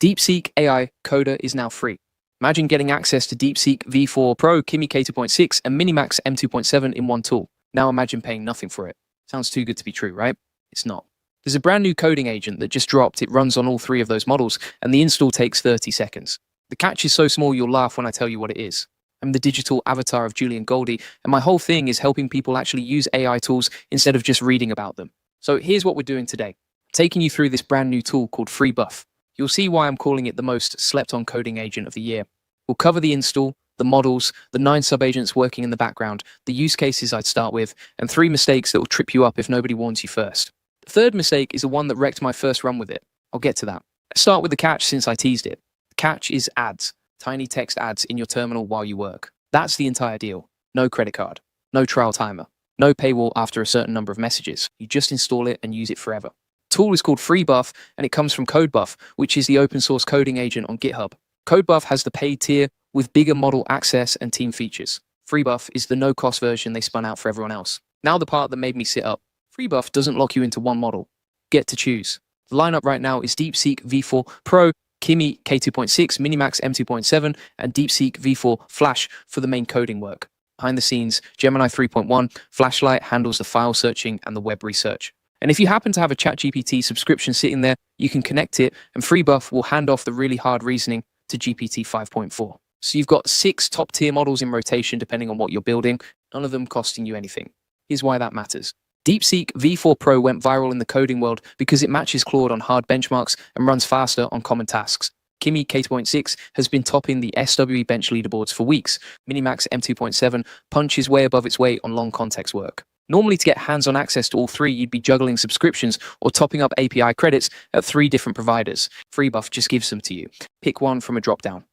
DeepSeek AI Coder is now free. Imagine getting access to DeepSeek V4 Pro, Qimi K2.6, and Minimax M2.7 in one tool. Now imagine paying nothing for it. Sounds too good to be true, right? It's not. There's a brand new coding agent that just dropped. It runs on all three of those models, and the install takes 30 seconds. The catch is so small you'll laugh when I tell you what it is. I'm the digital avatar of Julian Goldie, and my whole thing is helping people actually use AI tools instead of just reading about them. So here's what we're doing today. I'm taking you through this brand new tool called FreeBuff. You'll see why I'm calling it the most slept-on coding agent of the year. We'll cover the install, the models, the 9 sub-agents working in the background, the use cases I'd start with, and 3 mistakes that will trip you up if nobody warns you first. The third mistake is the one that wrecked my first run with it. I'll get to that. Let's start with the catch since I teased it. The catch is ads, tiny text ads in your terminal while you work. That's the entire deal. No credit card, no trial timer, no paywall after a certain number of messages. You just install it and use it forever. The tool is called FreeBuff, and it comes from CodeBuff, which is the open source coding agent on GitHub. CodeBuff has the paid tier with bigger model access and team features. FreeBuff is the no-cost version they spun out for everyone else. Now the part that made me sit up. FreeBuff doesn't lock you into one model. Get to choose. The lineup right now is DeepSeek V4 Pro, Qimi K2.6, Minimax M2.7, and DeepSeek V4 Flash for the main coding work. Behind the scenes, Gemini 3.1 Flashlight handles the file searching and the web research. And if you happen to have a ChatGPT subscription sitting there, you can connect it, and FreeBuff will hand off the really hard reasoning to GPT 5.4. So you've got 6 top-tier models in rotation depending on what you're building, none of them costing you anything. Here's why that matters. DeepSeek V4 Pro went viral in the coding world because it matches Claude on hard benchmarks and runs faster on common tasks. Qimi K2.6 has been topping the SWE bench leaderboards for weeks. Minimax M2.7 punches way above its weight on long context work. Normally, to get hands-on access to all 3, you'd be juggling subscriptions or topping up API credits at 3 different providers. FreeBuff just gives them to you. Pick one from a drop-down.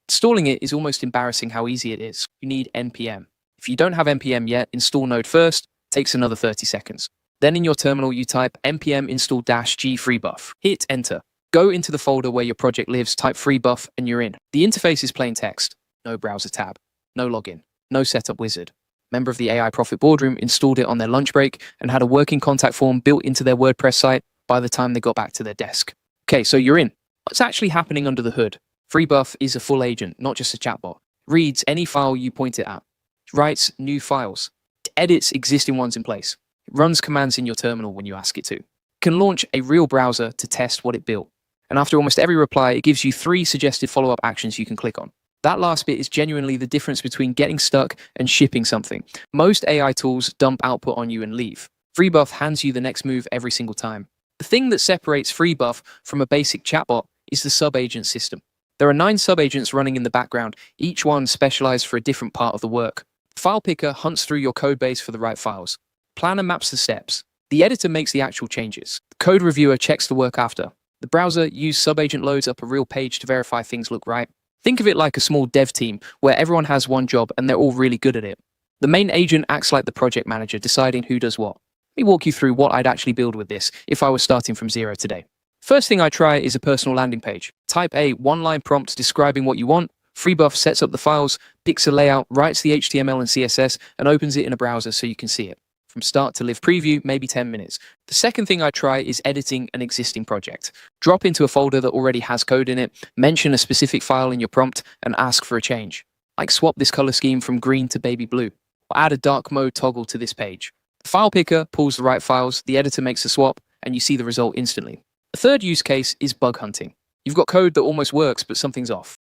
Installing it is almost embarrassing how easy it is. You need NPM. If you don't have NPM yet, install Node first. Takes another 30 seconds. Then in your terminal, you type npm install-g freebuff. Hit enter. Go into the folder where your project lives, type freebuff, and you're in. The interface is plain text. No browser tab. No login. No setup wizard. Member of the AI Profit Boardroom installed it on their lunch break and had a working contact form built into their WordPress site by the time they got back to their desk. Okay, so you're in. What's actually happening under the hood? FreeBuff is a full agent, not just a chatbot. It reads any file you point it at. It writes new files. It edits existing ones in place. It runs commands in your terminal when you ask it to. It can launch a real browser to test what it built. And after almost every reply, it gives you 3 suggested follow-up actions you can click on. That last bit is genuinely the difference between getting stuck and shipping something. Most AI tools dump output on you and leave. FreeBuff hands you the next move every single time. The thing that separates FreeBuff from a basic chatbot is the sub-agent system. There are 9 sub-agents running in the background, each one specialized for a different part of the work. The file picker hunts through your code base for the right files. Planner maps the steps. The editor makes the actual changes. The code reviewer checks the work after. The browser use sub-agent loads up a real page to verify things look right. Think of it like a small dev team where everyone has one job and they're all really good at it. The main agent acts like the project manager, deciding who does what. Let me walk you through what I'd actually build with this if I was starting from 0 today. First thing I try is a personal landing page. Type a 1-line prompt describing what you want. FreeBuff sets up the files, picks a layout, writes the HTML and CSS, and opens it in a browser so you can see it. From start to live preview, maybe 10 minutes. The second thing I try is editing an existing project. Drop into a folder that already has code in it, mention a specific file in your prompt, and ask for a change. Like swap this color scheme from green to baby blue, or add a dark mode toggle to this page. The file picker pulls the right files, the editor makes a swap, and you see the result instantly. The third use case is bug hunting. You've got code that almost works, but something's off.